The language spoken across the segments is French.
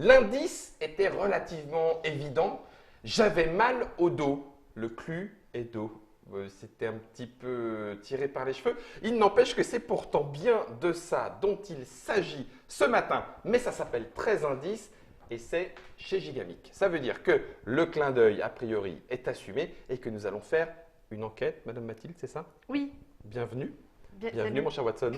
L'indice était relativement évident. J'avais mal au dos. Le Cluedo. C'était un petit peu tiré par les cheveux. Il n'empêche que c'est pourtant bien de ça dont il s'agit ce matin. Mais ça s'appelle 13 indices et c'est chez Gigamic. Ça veut dire que le clin d'œil, a priori, est assumé et que nous allons faire une enquête. Madame Mathilde, c'est ça? Oui. Bienvenue. Bienvenue, Salut. mon cher Watson.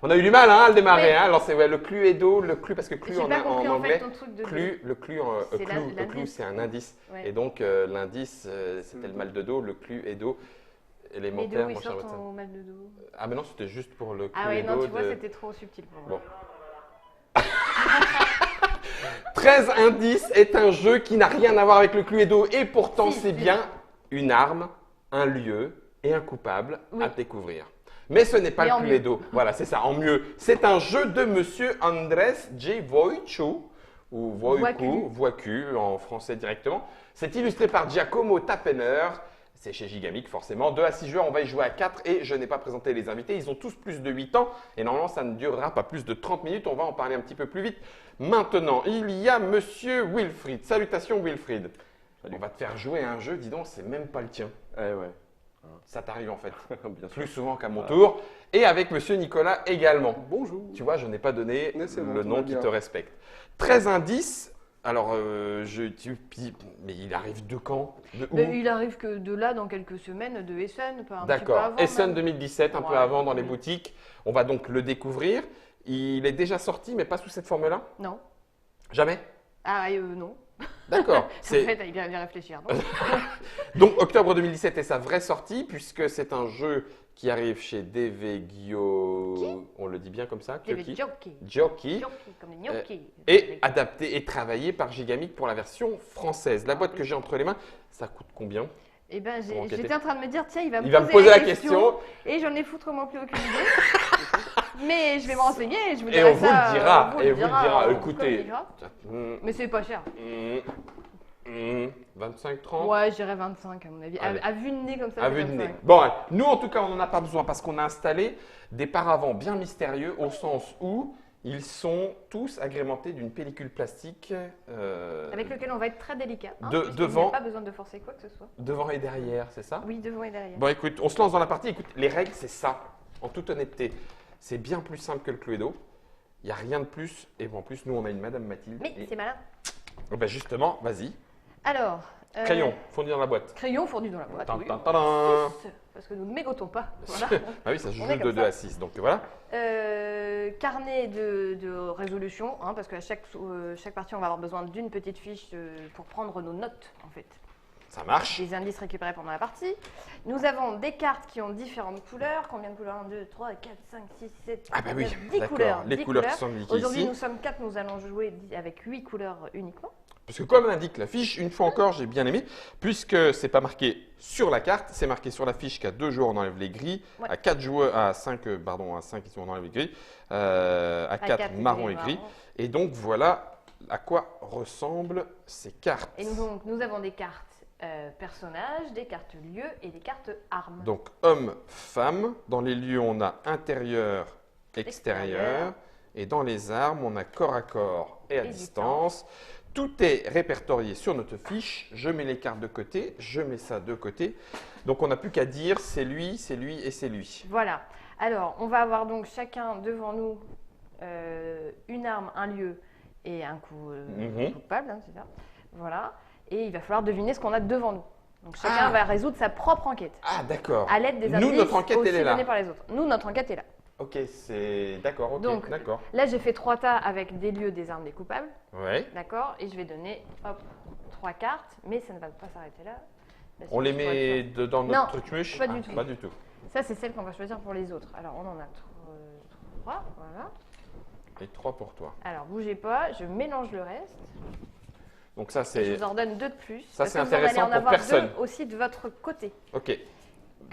On a eu du mal à le démarrer. Oui. Hein. Alors, c'est le Cluedo, le Clue, parce que Clue J'ai pas compris en anglais. fait ton truc de Le Clue, C'est Clue, l'indice. c'est un indice. Ouais. Et donc, l'indice, c'était le mal de dos, le Cluedo Les élémentaire, dos, ils mon cher sortent Watson. en mal de dos. Ah, mais non, c'était juste pour le Ah ouais, non, Cluedo. tu vois, c'était trop subtil pour moi. Bon. 13 indices est un jeu qui n'a rien à voir avec le Cluedo et pourtant, Si, c'est si. bien une arme, un lieu et un coupable Oui. à découvrir. Mais ce n'est pas Mais le en mieux. Cluedo. Voilà, c'est ça, en mieux. C'est un jeu de monsieur Andrés J. Wojciech, ou Wojciech en français directement. C'est illustré par Giacomo Tappener. C'est chez Gigamic, forcément. 2 à 6 joueurs, on va y jouer à 4 et je n'ai pas présenté les invités. Ils ont tous plus de 8 ans et normalement, ça ne durera pas plus de 30 minutes. On va en parler un petit peu plus vite. Maintenant, il y a monsieur Wilfried. Salutations, Wilfried. Salut. On va te faire jouer à un jeu, dis donc, c'est même pas le tien. Eh ouais, Ça t'arrive en fait bien sûr. plus souvent qu'à mon tour. Et avec monsieur Nicolas également. Bonjour. Tu vois, je n'ai pas donné Mais c'est bon, le tout nom va qui bien. te respecte. 13 indices. Alors, mais il arrive de quand? De où? Mais il arrive que de là, dans quelques semaines, de Essen, pas un petit peu D'accord. avant. Essen même. 2017, un peu Ouais, avant dans les oui. boutiques. On va donc le découvrir. Il est déjà sorti, mais pas sous cette forme-là? Non. Jamais? Ah, non. D'accord. En C'est fait, il vient bien réfléchir. non donc octobre 2017 est sa vraie sortie, puisque c'est un jeu qui arrive chez DV on le dit bien comme ça? Il y avait Kyoki. Jockey. Jockey. Jockey, comme des gnocchis. Et adapté et travaillé par Gigamic pour la version française. La boîte que j'ai entre les mains, ça coûte combien? Eh ben, Pour enquêter. j'étais en train de me dire, tiens, il va Il va me poser la question. Et j'en ai foutrement plus aucune idée. Mais je vais me renseigner et je vous Et dirai on vous ça. le dira. on vous Et vous le dira. on vous Écoutez. communiquera. Mmh, Mais c'est pas cher. 25, 30? Ouais, je dirais 25 à mon avis. Allez. À vue de nez comme ça. À c'est vue de 25. nez. Bon, ouais. Nous en tout cas, on n'en a pas besoin parce qu'on a installé des paravents bien mystérieux au sens où ils sont tous agrémentés d'une pellicule plastique Avec lequel on va être très délicat. devant- Il n'y a pas besoin de forcer quoi que ce soit. devant et derrière, c'est ça? Oui, devant et derrière. Bon, écoute, on se lance dans la partie. Écoute, les règles, c'est ça. En toute honnêteté, c'est bien plus simple que le Cluedo. Il n'y a rien de plus. Et en plus, nous, on a une Madame Mathilde. Mais Et- c'est malin. Oh, ben justement, vas-y. Alors. Crayon, fourni dans la boîte. Crayon fourni dans la boîte. Tan, oui. tan, tan. 6, parce que nous ne mégotons pas. Voilà. Ah oui, ça se joue On est de comme 2 ça. à 6. Donc voilà. Carnet de résolution, parce qu'à chaque partie, on va avoir besoin d'une petite fiche pour prendre nos notes, en fait. Ça marche. Des indices récupérés pendant la partie. Nous avons des cartes qui ont différentes couleurs. Combien de couleurs? 1, 2, 3, 4, 5, 6, 7, Ah bah oui, 10 d'accord. couleurs. Les 10 couleurs qui sont indiquées Aujourd'hui, ici. nous sommes 4, nous allons jouer avec 8 couleurs uniquement. Parce que comme l'indique la fiche, une fois encore, j'ai bien aimé, puisque c'est pas marqué sur la carte, c'est marqué sur la fiche qu'à 2 joueurs, on enlève les gris, Ouais. à 4 joueurs, à 5, ici, on enlève les gris, à 4, quatre, marron les et gris. marrons. Et donc voilà à quoi ressemblent ces cartes. Et nous avons des cartes personnages, des cartes lieux et des cartes armes. Donc homme, femme, dans les lieux, on a intérieur, extérieur, Extérieur. et dans les armes, on a corps à corps et à Et distance. Tout est répertorié sur notre fiche. Je mets les cartes de côté, je mets ça de côté. Donc on n'a plus qu'à dire c'est lui et c'est lui. Voilà. Alors, on va avoir donc chacun devant nous une arme, un lieu et un coup coupable, c'est ça. Voilà. Et il va falloir deviner ce qu'on a devant nous. Donc chacun Ah. va résoudre sa propre enquête Ah d'accord. à l'aide des Nous, indices notre enquête, aussi elle est là. donnés par les autres. Nous, notre enquête est là. Ok, c'est d'accord, ok, Donc, d'accord. Là, j'ai fait 3 tas avec des lieux, des armes, des coupables. Ouais. D'accord. Et je vais donner, hop, 3 cartes. Mais ça ne va pas s'arrêter là. Parce On que les je pourrais met faire- dans notre Non, truc muche? pas du tout. Pas du tout. Ça, c'est celle qu'on va choisir pour les autres. Alors, on en a 3. Voilà. Et 3 pour toi. Alors, bougez pas. Je mélange le reste. Donc ça Et je c'est... vous en donne 2 de plus. Ça, parce c'est que vous en allez intéressant en pour avoir personne. 2 aussi de votre côté. Ok. serez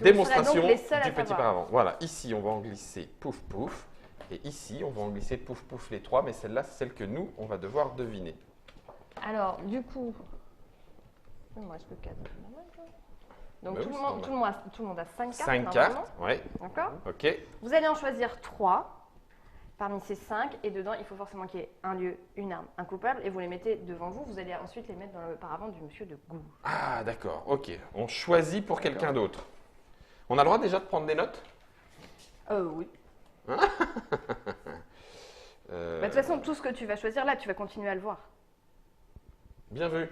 Démonstration donc les seuls à du petit savoir. paravent. Voilà, ici on va en glisser pouf pouf. Et ici on va en glisser pouf pouf les 3. Mais celle-là c'est celle que nous on va devoir deviner. Alors, du coup, il me reste que 4. Donc, Bah tout, oui, le c'est monde, normal. tout le monde a 5 cartes. 5 normalement. cartes, ouais. D'accord. Ok. Vous allez en choisir 3. parmi ces 5, et dedans, il faut forcément qu'il y ait un lieu, une arme, un coupable, et vous les mettez devant vous. Vous allez ensuite les mettre dans le paravent du monsieur de Gou. Ah, d'accord, ok. On choisit pour quelqu'un d'autre. On a le droit déjà de prendre des notes? Oui. De toute façon, tout ce que tu vas choisir là, tu vas continuer à le voir. Bien vu.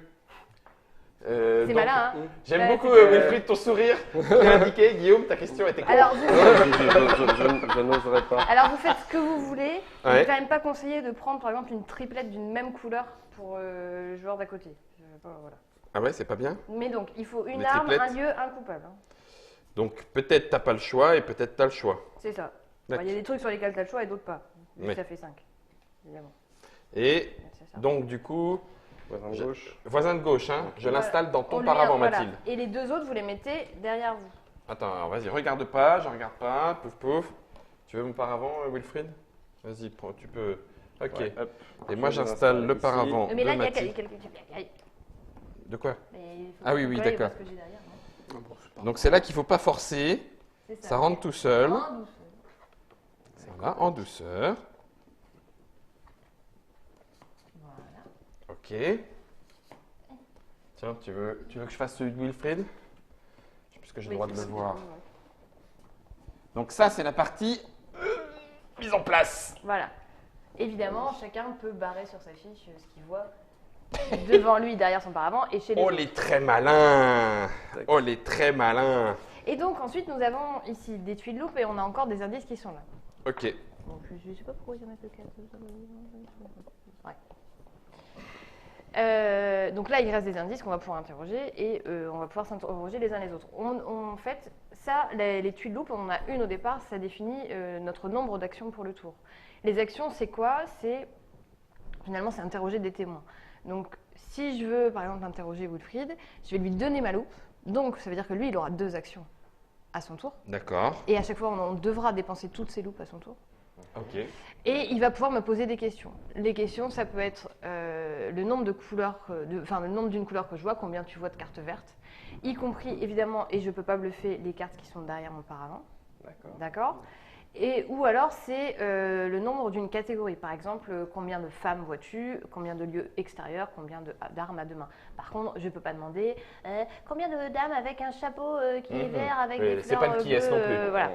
C'est malin, hein? J'aime beaucoup, Wilfried, ton sourire qui a indiqué. Guillaume, ta question était quoi? Alors, Je n'oserais pas. Alors, vous faites ce que vous voulez. Il Ouais. n'est quand même pas conseillé de prendre, par exemple, une triplette d'une même couleur pour le joueur d'à côté. Voilà. Ah ouais, c'est pas bien? Mais donc, il faut une Les arme, triplettes. un lieu, un coupable. Hein. Donc peut-être t'as pas le choix et peut-être t'as le choix. C'est ça. D'accord. Il y a des trucs sur lesquels tu as le choix et d'autres pas. Mais Oui. ça fait 5, évidemment. Et C'est ça. donc du coup, Voisin de gauche. voisin de gauche, hein, je Voilà. l'installe dans On ton lui- paravent, voilà. Mathilde. Et les deux autres, vous les mettez derrière vous. Attends, alors vas-y, regarde pas, je regarde pas, pouf pouf. Tu veux mon paravent, Wilfried? Vas-y, prends, tu peux. Ok. Ouais, hop. Et moi Je j'installe l'installe le ici. paravent Mais de là, il y a Mathilde. quelqu'un. De quoi? Mais il faut Ah oui, que oui, tu colles d'accord. parce que j'ai derrière, non Donc c'est là qu'il faut pas forcer, C'est ça rentre tout seul. En douceur. Voilà, en douceur. Voilà. Ok. Tiens, tu veux que je fasse celui de Wilfried? Je sais plus que j'ai le Oui, droit de le c'est voir. bon, ouais. Donc ça, c'est la partie mise en place. Voilà. Évidemment, chacun peut barrer sur sa fiche ce qu'il voit devant lui, derrière son paravent et chez les Oh, autres. les très malins. Oh, les très malins. Et donc ensuite, nous avons ici des tuiles loupes et on a encore des indices qui sont là. Ok. Donc je ne sais pas pourquoi il y en a que 4. Ouais. Donc là, il reste des indices qu'on va pouvoir interroger et on va pouvoir s'interroger les uns les autres. En fait, ça, les tuiles loupes, on en a une au départ, ça définit notre nombre d'actions pour le tour. Les actions, c'est quoi? Finalement, c'est interroger des témoins. Donc, si je veux, par exemple, interroger Wilfried, je vais lui donner ma loupe. Donc, ça veut dire que lui, il aura 2 actions à son tour. D'accord. Et à chaque fois, on devra dépenser toutes ses loupes à son tour. Ok. Et il va pouvoir me poser des questions. Les questions, ça peut être le nombre de couleurs, le nombre d'une couleur que je vois, combien tu vois de cartes vertes, y compris évidemment, et je ne peux pas bluffer, les cartes qui sont derrière mon paravent. D'accord. D'accord? Et ou alors c'est le nombre d'une catégorie. Par exemple, combien de femmes vois-tu, combien de lieux extérieurs, combien d'armes à deux mains. Par contre, je ne peux pas demander combien de dames avec un chapeau qui est vert avec Oui, des c'est fleurs pas le qui est non bleues, plus. voilà.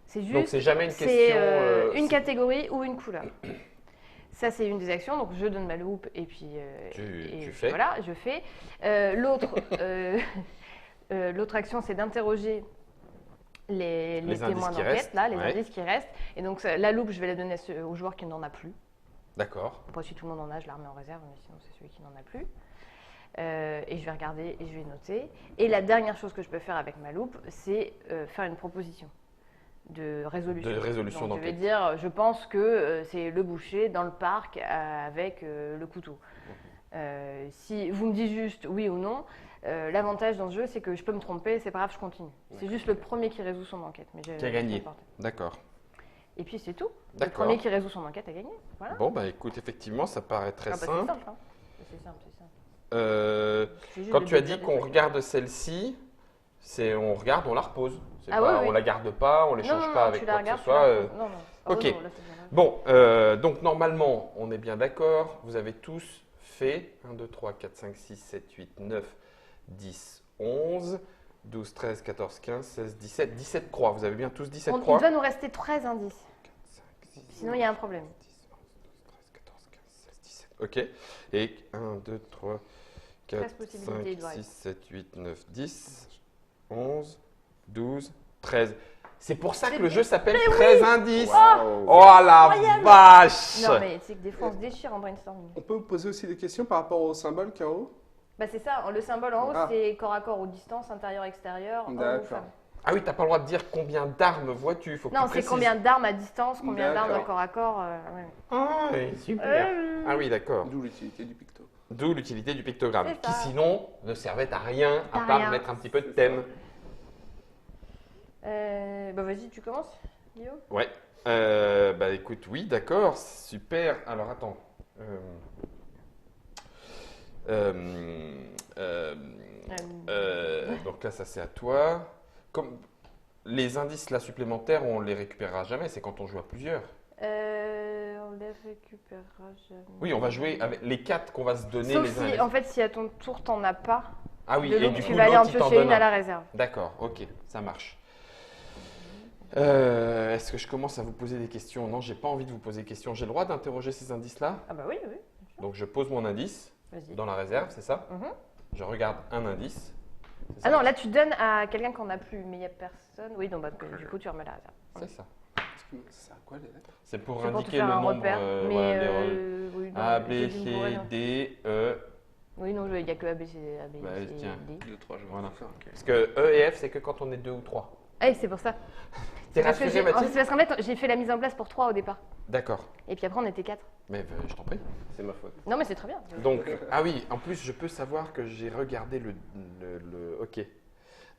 C'est Donc juste, c'est jamais une c'est question. une catégorie ou une couleur. Ça, c'est une des actions. Donc, je donne ma loupe et puis Tu fais. Voilà, je fais. L'autre action, c'est d'interroger les témoins indices qui d'enquête, restent, là, les ouais. indices qui restent. Et donc, la loupe, je vais la donner au joueur qui n'en a plus. D'accord. Après, si tout le monde en a, je la remets en réserve, mais sinon, c'est celui qui n'en a plus. Et je vais regarder et je vais noter. Et la dernière chose que je peux faire avec ma loupe, c'est faire une proposition de résolution. De résolution Donc, je vais d'enquête. dire, je pense que c'est le boucher dans le parc avec le couteau. Si vous me dites juste oui ou non, l'avantage dans ce jeu, c'est que je peux me tromper, c'est pas grave, je continue. C'est juste le premier qui résout son enquête. Mais Qui a gagné. D'accord. Et puis c'est tout. Le D'accord. premier qui résout son enquête a gagné. Voilà. Bon, bah écoute, effectivement, ça paraît très Ah bah, c'est simple. simple. Hein. C'est simple, c'est simple. C'est juste Quand de tu as dire dit des qu'on trucs. regarde celle-ci, on regarde, on la repose. C'est Ah pas, oui, oui. on la garde pas, on Non, l'échange non, pas non, avec tu quoi la que regardes, ce tu la soit. reposes. Non, non. Ah ok. ouais, non, là, c'est bien. Bon, donc normalement, on est bien d'accord. Vous avez tous fait 1, 2, 3, 4, 5, 6, 7, 8, 9, 10, 11, 12, 13, 14, 15, 16, 17. 17 croix. Vous avez bien tous 17 Il croix? doit nous rester 13 indices. 5, 6, Sinon, il y a un problème. 10, 11, 12, 13, 14, 15, 16, 17. Ok. Et 1, 2, 3, 4, 13 possibilités, il 5, doit 6, rester. 7, 8, 9, 10, 11, 12, 13. C'est pour ça que C'est le bien. jeu s'appelle 13 indices. Waouh. Oh la vache! Non, mais c'est que des fois, on se déchire en brainstorming. On peut vous poser aussi des questions par rapport au symbole qu'il y a en haut? Bah, c'est ça, le symbole en haut, Ah. c'est corps à corps ou distance, intérieur, extérieur, homme ou D'accord. femme. Ah oui, t'as pas le droit de dire combien d'armes vois-tu. Faut que Non, tu c'est précises. combien d'armes à distance, combien d'armes D'accord. corps à corps. Ouais. Ah oui, super. Ah oui, d'accord. D'où l'utilité du picto. D'où l'utilité du pictogramme, C'est qui ça. sinon ne servait à rien à À part rien. mettre un petit peu de thème. Bah, vas-y, tu commences, Guillaume. Ouais. Bah écoute, oui, d'accord, super. Alors attends. Donc là, ça c'est à toi. Comme les indices là supplémentaires, on les récupérera jamais. C'est quand on joue à plusieurs. les récupérera jamais. Oui, on va jouer avec les 4 qu'on va se donner Sauf les uns si, les en autres. fait, si à ton tour, t'en as pas, Ah oui, de et l'autre, du tu coup, vas aller en l'autre, il t'en piocher donne une à un. la réserve. D'accord, ok, ça marche. Est-ce que je commence à vous poser des questions? Non, j'ai pas envie de vous poser des questions. J'ai le droit d'interroger ces indices-là? Ah bah oui, oui. Donc je pose mon indice Vas-y. dans la réserve, c'est ça? Mhm. Je regarde un indice. C'est Ah ça non, là, tu donnes à quelqu'un qu'on n'a plus, mais il n'y a personne. Oui, donc bah, du coup, tu remets la réserve. C'est ça. C'est à quoi les lettres? C'est pour C'est pour te indiquer faire le un nombre. repère. Mais Voilà, les oui, non, A, B, j'ai dit une bourrée, C, non. D, E. Oui, non, il n'y a que A, B, C, Bah, C, tiens. D. 2, 3, je Voilà. faire. Ok. Parce que E et F, c'est que quand on est 2 ou 3. Ah oui, c'est pour ça. T'es Parce que rassuré, c'est Mathilde? parce qu'en fait, j'ai fait la mise en place pour 3 au départ. D'accord. Et puis après, on était 4. Mais je t'en prie. C'est ma faute. Non, mais c'est très bien. Donc, ah oui, en plus, je peux savoir que j'ai regardé Ok.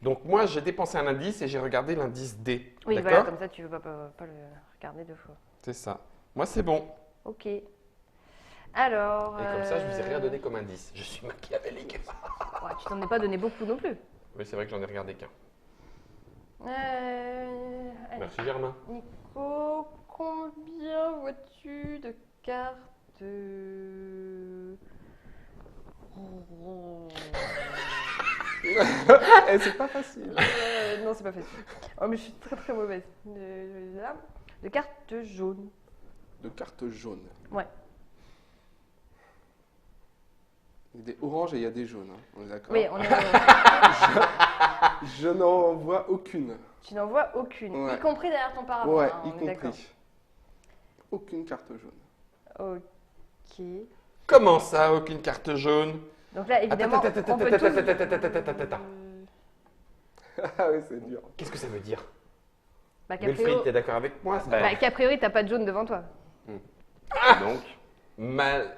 Donc, moi, j'ai dépensé un indice et j'ai regardé l'indice D. Oui, D'accord? voilà, comme ça, tu ne veux pas le regarder 2 fois. C'est ça. Moi, c'est bon. Ok. Alors. Et comme ça, je vous ai rien donné comme indice. Je suis machiavélique. Ouais, tu t'en es pas donné beaucoup non plus. Oui, c'est vrai que j'en ai regardé qu'un. Allez. Merci, Germain. Nico, combien vois-tu de cartes C'est pas facile. Non, c'est pas facile. Oh, mais je suis très très mauvaise. De cartes jaunes. De cartes jaunes. Ouais. Il y a des oranges et il y a des jaunes. Hein. On est d'accord? Oui, on est. Je n'en vois aucune. Tu n'en vois aucune, Ouais. y compris derrière ton paravent. Ouais, hein, y on est d'accord. compris. Aucune carte jaune. Ok. Comment ça, aucune carte jaune? Donc là, évidemment, on peut tous... Ah oui, c'est dur. Qu'est-ce que ça veut dire? Bah, Wilfried, t'es d'accord avec moi? qu'a priori, t'as pas de jaune devant toi. Donc, Mal.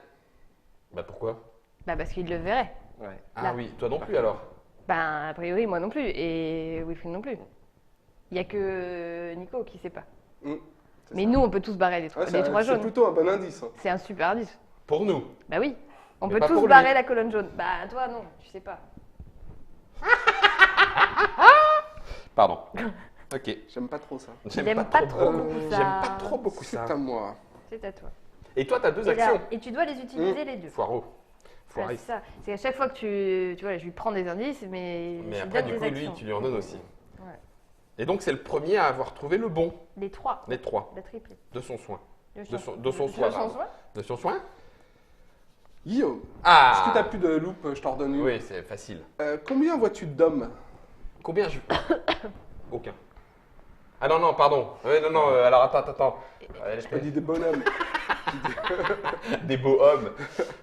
Bah pourquoi? Bah, parce qu'il le verrait. ouais. Ah Là. oui, toi non plus alors? Bah, a priori, moi non plus. Et Wilfried non plus. Il y a que Nico qui sait pas. C'est Mais ça. nous, on peut tous barrer les Ouais, trois c'est jaunes. plutôt un bon indice. Hein. C'est un super indice. Pour nous. Bah oui. On Mais peut pas pour tous lui. barrer la colonne jaune. Bah, toi, non, tu sais pas. Pardon. Ok. J'aime pas trop ça. J'aime pas trop beaucoup ça. J'aime pas trop beaucoup C'est ça. à moi. C'est à toi. Et toi, t'as 2 Et, là- actions. et tu dois les utiliser les deux. Foireux. Voilà, Foiriste. c'est ça. C'est à chaque fois que tu vois, je lui prends des indices, mais Mais je après, donne du des coup, lui, actions. tu lui en donnes aussi. Ouais. Et donc, c'est le premier à avoir trouvé le bon. Les 3, Les 3. la triplée. De son soin. De De son soin. soin. De son soin? Guillaume, est-ce Ah que t'as plus de loupe? Je t'en redonne une. Oui, c'est facile. Combien vois-tu d'hommes? Combien je. Aucun. Ah non, non, pardon. Non, alors attends. Je te dis des bonhommes. Des beaux hommes.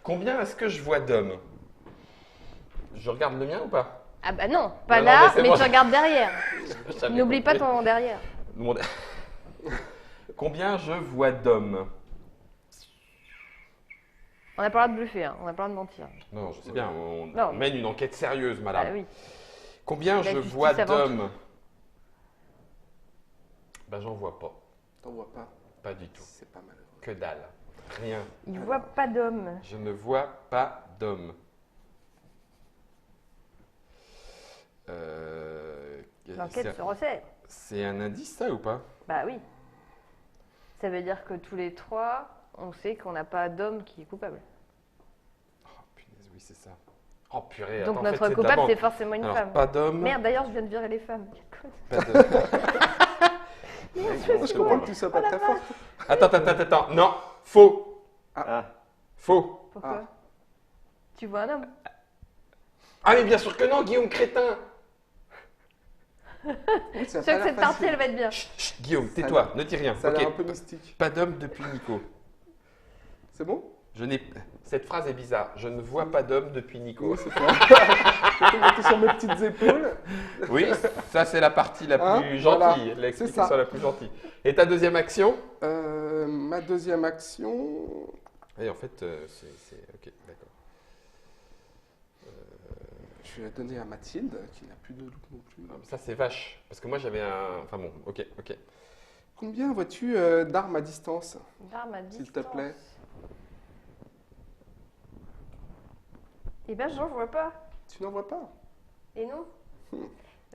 Combien est-ce que je vois d'hommes? Je regarde le mien ou pas? Ah bah non, pas Non, là, mais c'est mais bon. tu regardes derrière. J'avais N'oublie pas compris. ton derrière. Mon- Combien je vois d'hommes? On a pas le droit de bluffer, hein. On a pas le droit de mentir. Non, je sais bien, on Non. mène une enquête sérieuse, madame. Ah oui. Combien La je justice vois avant d'hommes? Ben, j'en vois pas. T'en vois pas. Pas du tout. C'est pas malheureux. Que dalle. Rien. Il voit pas d'homme. Je ne vois pas d'hommes. L'enquête se resserre. C'est un indice, ça, ou pas? Bah oui. Ça veut dire que tous les 3, on sait qu'on n'a pas d'homme qui est coupable. Oh, punaise, oui, c'est ça. Oh, purée. Donc attends, en notre fait, coupable, d'abord- c'est forcément une Alors, femme. pas d'hommes. Merde, d'ailleurs, je viens de virer les femmes. Pas d'hommes. Je comprends que tu sois pas très forte. Attends. Non, faux. Ah, Faux. Pourquoi Tu vois un homme? Ah, mais bien sûr que non, Guillaume Crétin. Oui, ça a Je pas sais que l'air cette partie, facile. elle va être bien. Chut, Guillaume, tais-toi, ne dis rien. Ça a l'air un Ok, peu mystique. pas d'homme depuis Nico. C'est bon? Je n'ai. Cette phrase est bizarre. Je ne vois pas d'homme depuis Nico. Oui, c'est ça. Je vais te monter sur mes petites épaules. Oui, ça c'est la partie la Hein, plus voilà, gentille, l'explication c'est ça. la plus gentille. Et ta deuxième action? Ma deuxième action. Et en fait, c'est. Ok, d'accord. Je vais la donner à Mathilde, qui n'a plus de loupe non plus. Ça c'est vache. Parce que moi j'avais un. Enfin bon, ok. Combien vois-tu d'armes à distance? D'armes à S'il te plaît. Eh ben, j'en vois pas. Tu n'en vois pas? Et nous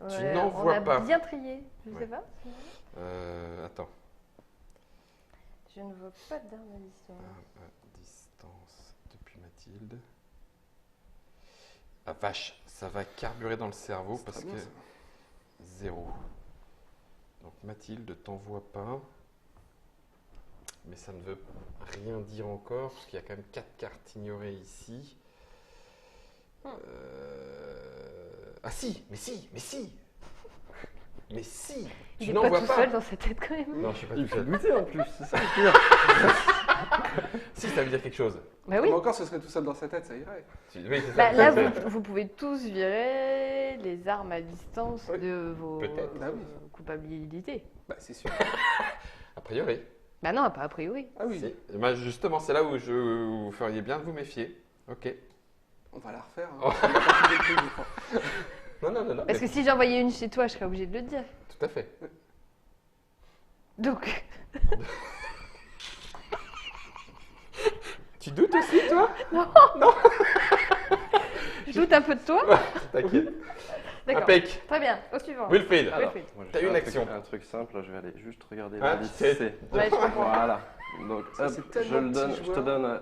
Tu n'en vois pas. On a bien trié. Je sais Ouais. pas. Attends. Je ne vois pas d'arme à distance. À distance depuis Mathilde. Ah vache, ça va carburer dans le cerveau C'est parce très bien, que ça. 0. Donc Mathilde, t'envoie pas. Mais ça ne veut rien dire encore, parce qu'il y a quand même 4 cartes ignorées ici. Ah si, mais si, mais si. Mais si, Il tu est n'en pas vois tout pas. seul dans sa tête quand même. Non, je suis pas Il tout faut seul. goûter en plus, c'est ça le pire. Si, ça veut dire quelque chose. Bah oui. Mais encore, ce serait tout seul dans sa tête, ça irait. Oui, c'est Bah, ça. là, vous pouvez tous virer les armes à distance Oui. de vos Peut-être. Bah oui. culpabilités. Bah, c'est sûr. A priori. Bah non, pas a priori. Ah oui, Si. Bah, justement, c'est là où vous feriez bien de vous méfier. Ok. on va la refaire. Oh. Hein. On a pas fait des trucs, je crois. Non. Parce que si j'envoyais une chez toi, je serais obligée de le dire. Tout à fait. Donc, Tu doutes aussi, toi? je doute un peu de toi. T'inquiète. D'accord. Impec. Très bien, au suivant. Wilfried. Alors, Wilfried. moi, je T'as fais une un action. Un truc simple, je vais aller juste regarder Ah, l'indice tu sais. C. Ouais, je comprends. Voilà. Donc, Ça, hop, c'est je tellement le donne, petit je te joueur. donne.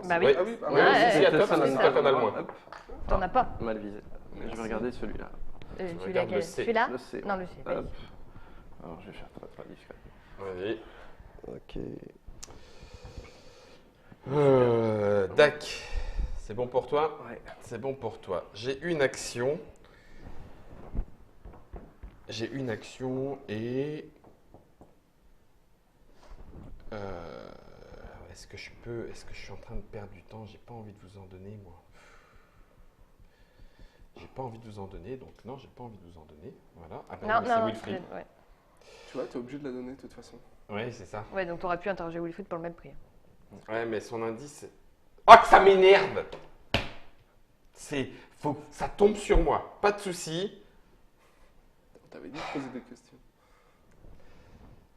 Bah oui. Ah oui, bah, Oui, Ouais, si, si, ouais, à toi, parce que c'est c'est ça. toi qu'on a le moins. Hop, T'en as pas. mal visé. Je vais regarder celui-là. Celui-là, regarde le quel? C. Celui-là Le C. Non, le C. vas-y. Hop. Alors, je vais faire très discret. Vas-y. Ok. Dac. C'est bon pour toi? Ouais. C'est bon pour toi. J'ai une action. Et... Est-ce que je suis en train de perdre du temps? J'ai pas envie de vous en donner, moi. J'ai pas envie de vous en donner, donc non, j'ai pas envie de vous en donner. Voilà. Ah bah Non, oui, c'est non, Wilfried. ouais. Tu vois, t'es obligé de la donner de toute façon. Oui, c'est ça. Ouais, donc t'aurais pu interroger Wilfried pour le même prix. Ouais, mais son indice, c'est... Oh, que ça m'énerve! Faut que ça tombe sur moi. Pas de souci. On t'avait dit de poser des questions.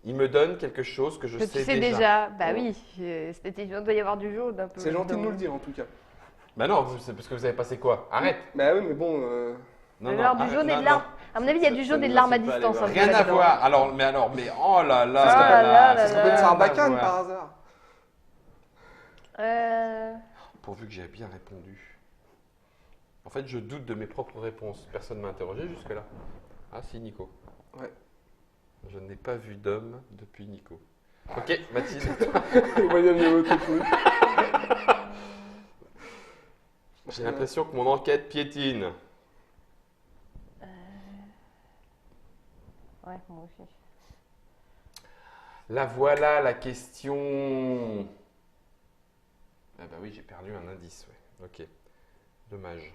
Il me donne quelque chose que je Que sais tu sais déjà. Bah oui, il doit y avoir du jaune un peu. C'est gentil de dans- nous le dire en tout cas. Bah non, c'est parce que vous avez passé quoi? Arrête! Bah oui, mais bon. Non, Alors, du arrête, jaune et non, de non. l'arme. À mon avis, il y a du jaune et de l'arme à Ça ne distance. va hein, Rien à là-dedans. voir. Mais oh là là. Ah là là Ça là serait peut-être là. Sarbacane Rien à par voir. hasard. Pourvu que j'ai bien répondu. En fait, je doute de mes propres réponses. Personne ne m'a interrogé jusque-là. Ah si, Nico. Ouais. Je n'ai pas vu d'homme depuis Nico. Ok, Mathilde. Voyons mieux tout de suite. J'ai l'impression que mon enquête piétine. Ouais, moi aussi. La voilà la question. Ah bah oui, j'ai perdu un indice, ouais. Ok. Dommage.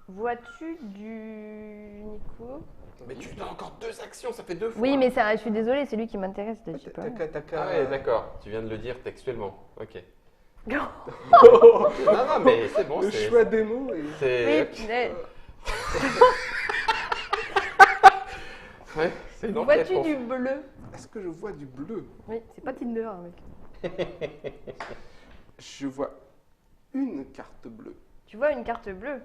Vois-tu du Nico? Mais tu donnes encore 2 actions, ça fait 2 fois. Oui, mais ça, je suis désolée, c'est lui qui m'intéresse. Je sais pas. T'as qu'à. Ah ouais, d'accord. Tu viens de le dire textuellement. Ok. Non. Non, mais c'est bon. Le c'est- choix des mots et. C'est... Oui, mais Ouais, c'est une enquête. vois-tu du bleu? Est-ce que je vois du bleu? Oui, c'est pas Tinder, hein, mec. Je vois une carte bleue. Tu vois une carte bleue?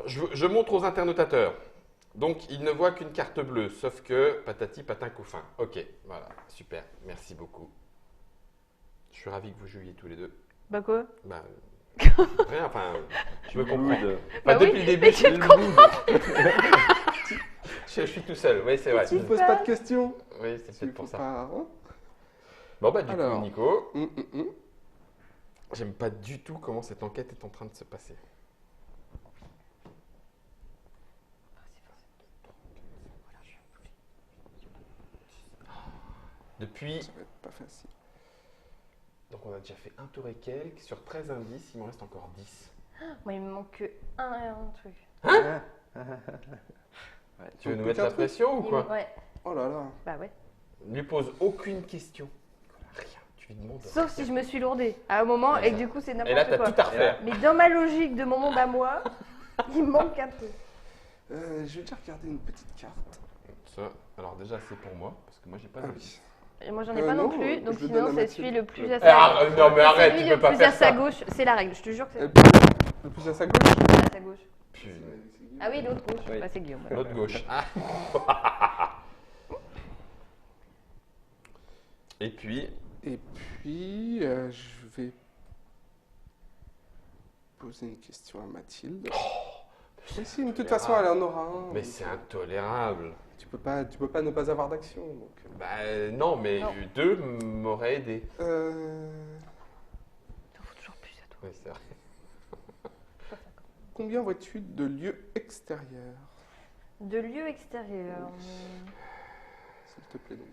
Je montre aux internotateurs. Donc, ils ne voient qu'une carte bleue, sauf que patati patin couffin. Ok, voilà, super, merci beaucoup. Je suis ravi que vous jouiez tous les deux. Bah quoi? Bah, rien, enfin, je me comprends. Good. Bah Enfin, oui, depuis le début, mais je tu te je suis tout seul, oui, c'est vrai. Tu ne poses pas de questions. Oui, c'est Il peut-être faut pour ça. pas. Hein. Bon, bah, du Alors. coup, Nico, Hum, hum, hum. j'aime pas du tout comment cette enquête est en train de se passer. Depuis, Ça va être pas facile. donc on a déjà fait un tour et quelques, sur 13 indices, il m'en reste encore 10. Moi, il me manque que un truc. Ouais, Tu veux nous Donc, mettre un la truc. pression ou quoi? Ouais, Oh là là. bah ouais. Ne lui pose aucune question. Rien, tu lui demandes. Sauf si je me suis lourdée à un moment Ouais, et ça. que du coup c'est Et là, n'importe t'as quoi. tout à refaire. Mais dans ma logique de mon monde à moi, il me manque un truc. Je vais déjà regarder une petite carte. Ça, alors déjà, c'est pour moi, parce que moi, j'ai pas Ah d'indice. Et moi j'en ai pas non non, plus, je donc le sinon donne à c'est Mathilde. celui le plus à Ah, sa non, mais arrête, celui tu le peux pas plus faire à sa ça. gauche, c'est la règle, je te jure que c'est Le plus à sa gauche. à sa gauche. Punaise. Ah oui, l'autre gauche. Oui. Bah, c'est Guillaume. L'autre gauche. Ah. Et puis, Et puis, je vais poser une question à Mathilde. Mais si, de toute façon, elle en aura un. mais c'est intolérable. Tu peux pas ne pas avoir d'action. Donc. Bah non, mais Non. 2 m'auraient aidé. T'en faut toujours plus à toi. Oui, c'est vrai. Combien vois-tu de lieux extérieurs? De lieux extérieurs. S'il te plaît donc.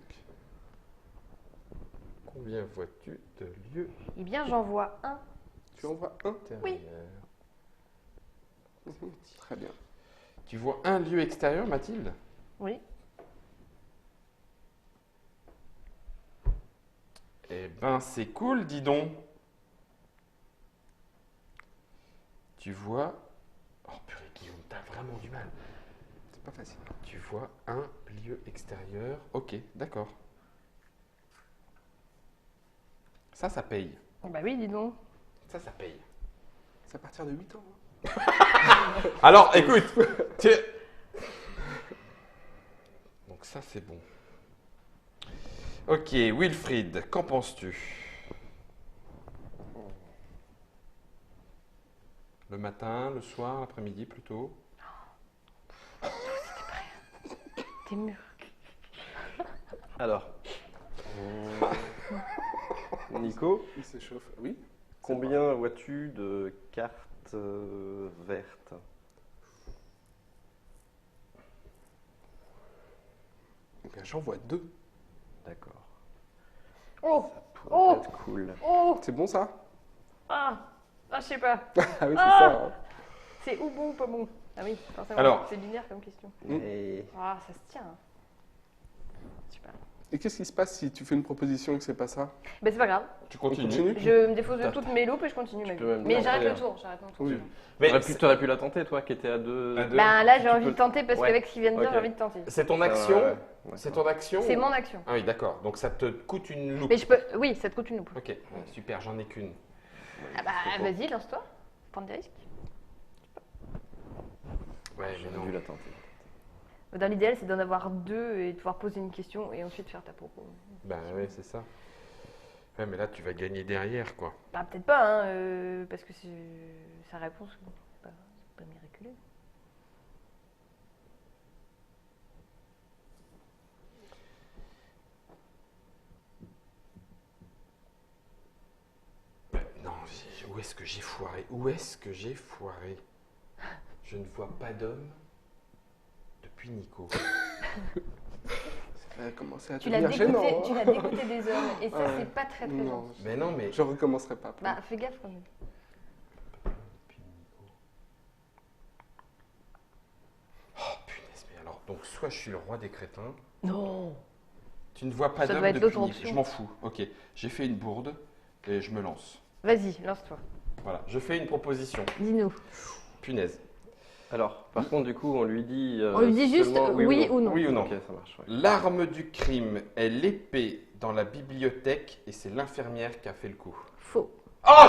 Combien vois-tu de lieux Eh bien, j'en vois un. Tu en vois un? extérieurs? Très bien. Tu vois un lieu extérieur, Mathilde? Oui. Eh ben, c'est cool, dis donc. Tu vois... Oh purée, Guillaume, t'as vraiment du mal. C'est pas facile. Tu vois un lieu extérieur. Ok, d'accord. Ça paye. Bah oui, dis donc. Ça paye. C'est à partir de 8 ans. Hein. Alors, écoute. Donc ça, c'est bon. Ok, Wilfried, qu'en penses-tu? Le matin, le soir, l'après-midi plutôt? T'es mûr. Alors, Nico, Il s'échauffe. Oui. combien vois-tu de cartes vertes? Eh bien, j'en vois 2. D'accord. Oh Pourrait Oh être cool. Oh C'est bon ça? Ah je sais pas. Ah oui, c'est Ah ça. Hein. C'est ou bon ou pas bon? Ah oui, forcément. Alors. C'est binaire comme question. Et Ah, ça se tient. Super. Et qu'est-ce qui se passe si tu fais une proposition et que c'est pas ça? Bah, c'est pas grave. Tu On continues. continue? Je me défausse de toutes mes loupes et je continue ma vie. peux même Mais tenter, j'arrête le hein. tour. J'arrête mon tour. Oui. Mais t'aurais pu la tenter, toi, qui étais à deux. À deux. Bah là, j'ai Tu envie peux- de tenter parce Ouais. qu'avec ce qu'il vient de dire, Ok. j'ai envie de tenter. c'est ton Ouais, action? ouais, ouais. C'est ton action? C'est mon action. Ah oui, d'accord. Donc ça te coûte une loupe. Mais je peux. Oui, ça te coûte une loupe. Ok, ouais, super, j'en ai qu'une. Ah bah vas-y, lance-toi. Prends des risques. Ouais, mais J'aurais non. dû la tenter. Dans l'idéal, c'est d'en avoir deux et de pouvoir poser une question et ensuite faire ta propos. Ben oui, c'est ça. Ouais, mais là, tu vas gagner derrière, quoi. Bah peut-être pas, hein, parce que sa réponse, bon, c'est pas miraculeux. Non, où est-ce que j'ai foiré? Où est-ce que j'ai foiré? Je ne vois pas d'homme depuis Nico. Ça va commencer à Tu l'as devenir gênant. dégoûté, hein. tu l'as dégoûté des hommes et ça, Ouais. c'est pas très Non, gentil. Mais non, mais... je recommencerai pas. Bah fais gaffe quand même. Depuis Nico. Oh, punaise, mais alors, donc soit je suis le roi des crétins, Non. tu ne vois pas Ça d'homme doit être depuis l'autre Nico. option. Je m'en fous. Ok, j'ai fait une bourde et je me lance. Vas-y, lance-toi. Voilà, je fais une proposition. Dis-nous. Punaise. Alors, par contre, du coup, on lui dit. On lui dit juste seulement oui ou non. Oui ou non? Ok, ça marche. Ouais. L'arme du crime est l'épée dans la bibliothèque et c'est l'infirmière qui a fait le coup. Faux. Oh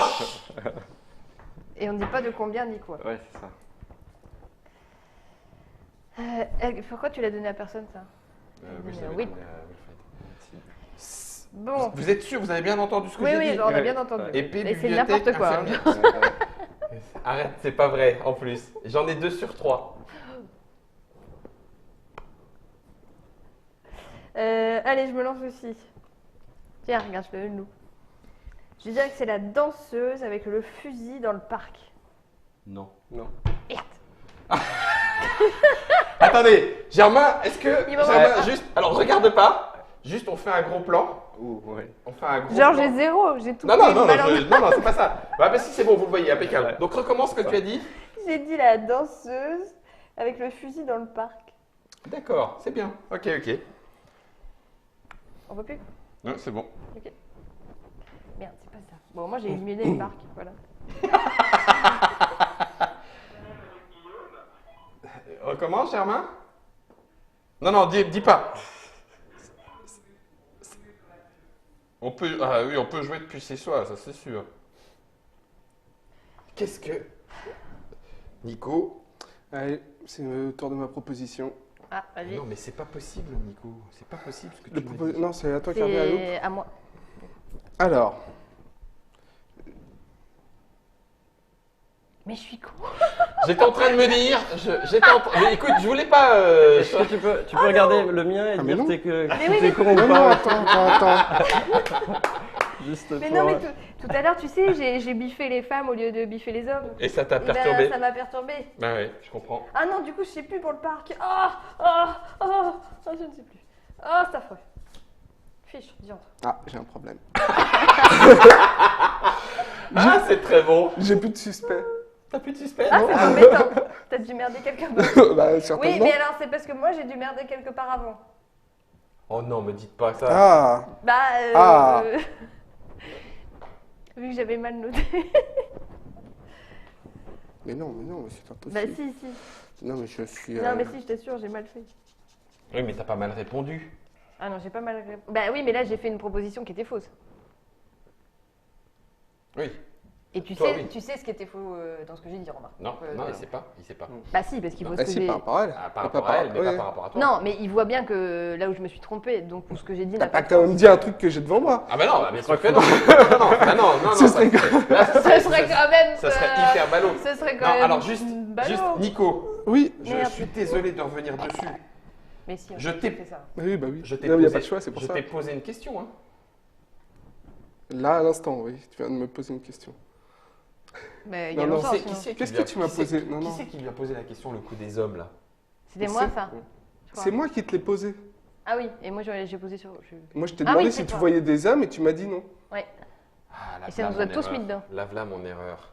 Et on ne dit pas de combien ni quoi. Ouais, c'est ça. Pourquoi tu l'as donné à personne ça? Oui, je l'avais Oui. donné à Wilfried. Bon. Vous êtes sûr, vous avez bien entendu ce que Oui, j'ai oui, dit? on a bien entendu. Épée, Et c'est bibliothèque, n'importe quoi. hein. infirmière. Arrête, c'est pas vrai en plus. J'en ai 2 sur 3. Allez, je me lance aussi. Tiens, regarde, je fais une loupe. Je dirais que c'est la danseuse avec le fusil dans le parc. Non. Non. Merde. Attendez, Germain, est-ce que. Il va Germain, voir. juste. Alors, regarde pas. Juste, on fait un gros plan. Ouh, ouais. On fait un gros Genre, plan. j'ai 0, j'ai tout Non, non, pris, non, non, malheureusement. non, non, c'est pas ça. Ouais, bah si, c'est bon, vous le voyez, impeccable. Ouais. Donc, recommence ce que tu as dit. J'ai dit la danseuse avec le fusil dans le parc. D'accord, c'est bien. Ok, ok. On peut plus? Non, c'est bon. Merde, c'est pas ça. Bon, moi j'ai éliminé le parc, voilà. Recommence, Germain. Non, non, dis pas. On peut, ah oui, on peut jouer depuis chez soi, ça c'est sûr. Qu'est-ce que... Nico, Allez, c'est le tour de ma proposition. Ah, vas-y. Non, mais c'est pas possible, Nico. C'est pas possible ce que tu me dis. Non, c'est à toi qui as la loupe. C'est à moi. Alors, Mais je suis con. J'étais en train de me dire. Mais écoute, je voulais pas. Est-ce que tu peux regarder le mien et Ah, mais dire non. que Mais oui, t'es con ou non, non, pas attends. Juste Mais pour... non, mais tout à l'heure, tu sais, j'ai biffé les femmes au lieu de biffer les hommes. Et ça t'a Eh ben, perturbé. ça m'a perturbé. Bah ouais, je comprends. Ah non, du coup, je sais plus pour le parc. Je ne sais plus. Oh, c'est affreux. Fiche, diantre. Ah, j'ai un problème. Ah, c'est très bon. J'ai plus de suspect. T'as plus de suspense? Ah, c'est embêtant. T'as dû merder quelque part. Bah, Oui, certainement. mais alors, c'est parce que moi, j'ai dû merder quelque part avant. Oh non, me dites pas ça. Ah, Bah, Ah. vu que j'avais mal noté. mais non, c'est pas Bah, possible. si. Non, mais je suis. Non, mais si, je t'assure, j'ai mal fait. Oui, mais t'as pas mal répondu. Ah non, j'ai pas mal répondu. Bah oui, mais là, j'ai fait une proposition qui était fausse. Oui. Et tu Toi, sais, oui. tu sais ce qui était faux dans ce que j'ai dit, remarque. Non, Donc, non, voilà. il sait pas. Il sait pas. Bah si, parce qu'il voit ce Ah, que si, j'ai... par rapport à elle. Ah, par Et rapport à elle, mais pas ouais. par rapport à toi. Non, mais il voit bien que là où je me suis trompée, donc ce que j'ai dit T'as n'a pas pas de quand même sens. dit un truc que j'ai devant moi. Ah bah non, bah, bien sûr que non. Non. Ce serait Là, Ce serait quand même... ça serait hyper ballot. Ce serait quand Non, même... alors juste ballot. Nico, Oui. je Merde. suis désolé de revenir dessus. Mais si, Je on t'ai- fait ça. Oui, bah oui. Je t'ai Non, mais y a posé- pas de choix, c'est pour je ça. t'ai posé une question. Hein. Là, à l'instant, oui. Tu viens de me poser une question. Mais il y a Non, non, longtemps, Qui sinon. c'est qui Qu'est-ce lui a- que tu m'as qui c'est- posé Non, Qui non. c'est qui lui a posé la question, le coup des hommes, là? C'était moi, ça. je crois. C'est moi qui te l'ai posé. Ah oui, et moi j'ai posé sur... Moi, je t'ai Ah demandé oui, si c'est tu toi. voyais des hommes et tu m'as dit non. Ouais. Ah, Et ça nous a tous mis dedans. Lave-la mon erreur.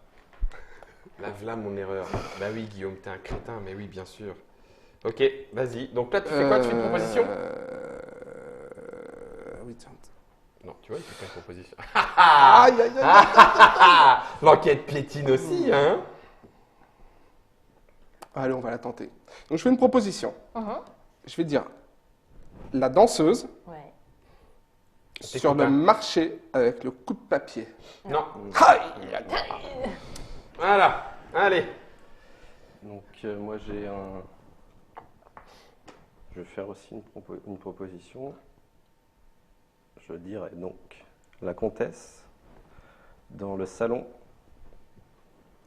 Lave-la mon erreur. Bah oui, Guillaume, t'es un crétin, mais oui, bien sûr. Ok, vas-y. Donc là, tu fais quoi? Tu fais une proposition? Oui, tiens. Non, tu vois, il fait pas une proposition. Aïe, aïe, aïe. L'enquête piétine aussi, hein? Allez, on va la tenter. Donc, je fais une proposition. Mhm. Je vais dire la danseuse Ouais. sur le marché avec le coup de papier. Non. Aïe. Voilà. Allez. Donc moi j'ai un... Je vais faire aussi une proposition. Je dirais donc la comtesse dans le salon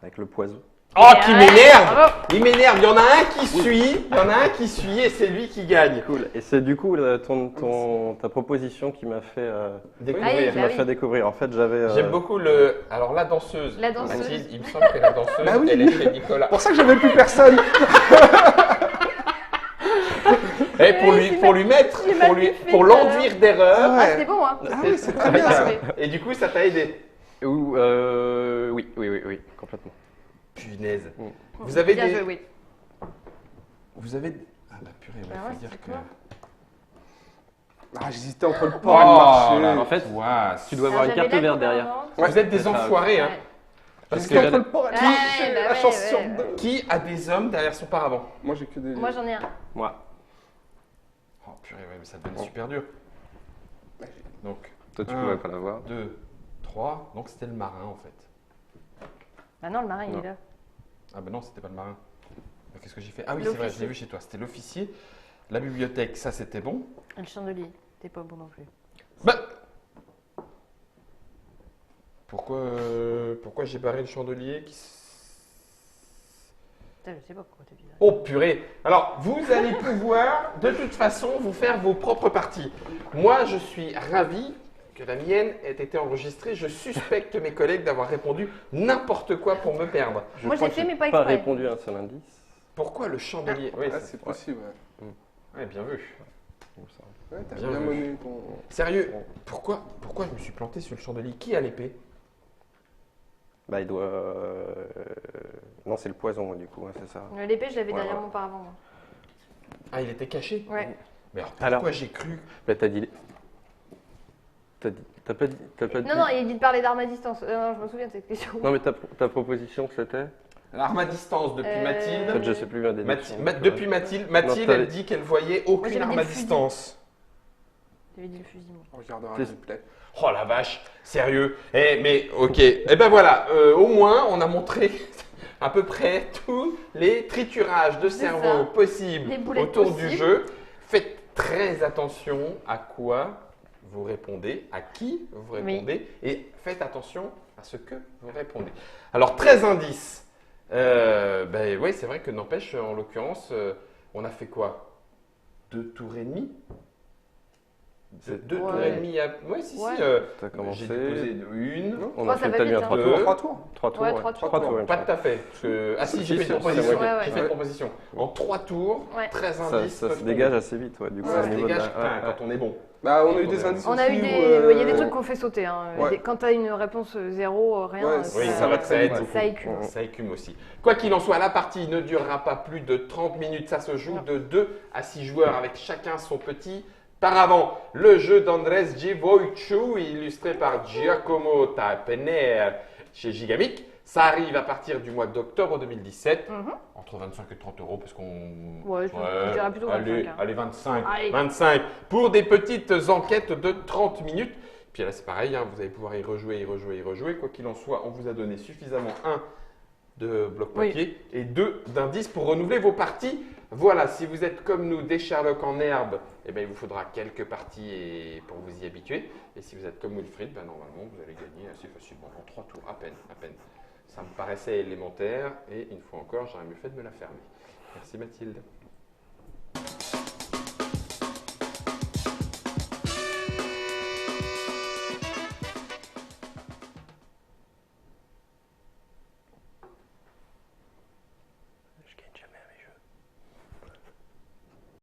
avec le poison. Oh, qui Ouais, m'énerve! bravo. Il m'énerve. Il y en a un qui suit. Il y en a un qui suit et c'est lui qui gagne. Cool. Et c'est du coup ta proposition qui m'a fait, Découvrir. Ah oui, qui m'a bah fait découvrir. En fait j'avais... J'aime beaucoup le. Alors, la danseuse. La danseuse. Mathilde, il me semble que la danseuse, Bah oui. elle est chez Nicolas. C'est pour ça que j'avais plus personne. Et pour Oui, lui mettre, j'ai mal pour, lui, fait pour tout à l'enduire d'erreur. Ah Ah, ouais. c'était bon, hein. Ah oui, c'est très bien ça. Et du coup, ça t'a aidé. Oui, complètement. Punaise. Mm. Vous avez Bien des. joué, oui. Vous avez. Ah bah purée, il Bah faut ouais, dire c'est que. quoi Ah, j'hésitais entre le port et le marché. là, En fait, poisse. tu dois avoir une Alors, carte j'avais la verte derrière. coupe Vous êtes des C'est ça. enfoirés, hein. Ouais. Parce J'hésitais entre que le port et le Ouais, marché. bah La ouais, chance ouais, sur ouais. deux. qui a des hommes derrière son paravent? Moi, j'ai que des. Moi, j'en ai un. Moi. Oh purée, ouais, mais ça devient super dur. Donc, Toi tu Un. pouvais pas l'avoir. 2, 3. Donc, c'était le marin en fait. Bah non, le marin, il Non. est là. Ah bah non, c'était pas le marin. Bah, qu'est-ce que j'ai fait? Ah oui, c'est vrai, je L'officier. l'ai vu chez toi. C'était l'officier. La bibliothèque, ça c'était bon. Et le chandelier, t'es pas bon non plus. Bah pourquoi j'ai barré le chandelier Putain, je sais pas pourquoi t'as dit ça. Oh purée! Alors, vous allez pouvoir, de toute façon, vous faire vos propres parties. Moi, je suis ravi que la mienne ait été enregistrée. Je suspecte mes collègues d'avoir répondu n'importe quoi pour me perdre. Je Moi, crois j'ai que fait, mais pas pas exprès. répondu à un seul indice. Pourquoi le chandelier? Oui, Ah, c'est c'est possible, ouais. ouais, bien vu. Il me semble. Ouais, t'as Bien bien vu. mené ton. Sérieux, pourquoi je me suis planté sur le chandelier? Qui a l'épée? Bah il doit... Non c'est le poison du coup, hein, c'est ça. L'épée, je l'avais Ouais, derrière ouais. mon paravent. Moi. Ah, il était caché? Ouais. Mais alors, pourquoi Alors- j'ai cru? Bah t'as dit... T'as pas dit... Non, non, il a dit de parler d'armes à distance. Non, je me souviens de cette question. Non mais ta proposition c'était... L'arme à distance depuis En Mathilde. fait je sais plus ma déduction. Depuis Mathilde, Mathilde, t'avais- elle dit qu'elle voyait aucune j'avais arme dit à le fusil. distance. J'avais dit le fusil, moi. On regardera C'est- le replay. Oh la vache, sérieux. Mais ok. Eh ben voilà, au moins on a montré. à peu près tous les triturages de C'est cerveau ça. possibles Les boulettes autour du possibles. jeu. Faites très attention à quoi vous répondez, à qui vous répondez, et faites attention à ce que vous répondez. Alors, 13 indices. Ben oui, c'est vrai que n'empêche, en l'occurrence, on a fait quoi? 2 tours et demi? Deux Ouais. tours et demi. Oui, si, Ouais. si. T'as commencé. J'ai déposé une. On Oh, a ça fait va t'as mis vite, un hein. 3 Deux. tours. 3 tours. 3 tours, Ouais, ouais. trois Trois tours. tours, il me Pas semble. tout à fait. Parce que... Ah si, j'ai fait une Si, proposition. c'est moi J'ai fait une proposition. En 3 tours, Ouais. 13 Ça, indices. ça se peuvent dégage tomber. assez vite, ouais. Du coup, Ça au se niveau de dégage la- quand on est bon. Bah, on a eu des indices On a eu aussi des, où, il y a des trucs qu'on fait sauter. Hein. Ouais. Quand tu as une réponse zéro, rien, Ouais, Oui, ça va très vite. ça écume. Ça écume aussi. Quoi qu'il en soit, la partie ne durera pas plus de 30 minutes. Ça se joue de 2 à 6 joueurs avec chacun son petit paravent. Le jeu d'Andrés J. Wojciech, illustré par Giacomo Tapener chez Gigamic. Ça arrive à partir du mois d'octobre 2017. Entre 25 et 30 euros, parce qu'on. Ouais, je dirais plutôt 25. Allez, hein. allez, 25. Allez. 25 pour des petites enquêtes de 30 minutes. Puis là, c'est pareil, hein, vous allez pouvoir y rejouer. Quoi qu'il en soit, on vous a donné suffisamment de blocs papier et 2 d'indices pour renouveler vos parties. Voilà, si vous êtes comme nous des Sherlock en herbe, eh ben, il vous faudra quelques parties pour vous y habituer. Et si vous êtes comme Wilfried, ben, normalement, vous allez gagner assez facilement en 3 tours, à peine. Ça me paraissait élémentaire et une fois encore, j'aurais mieux fait de me la fermer. Merci Mathilde.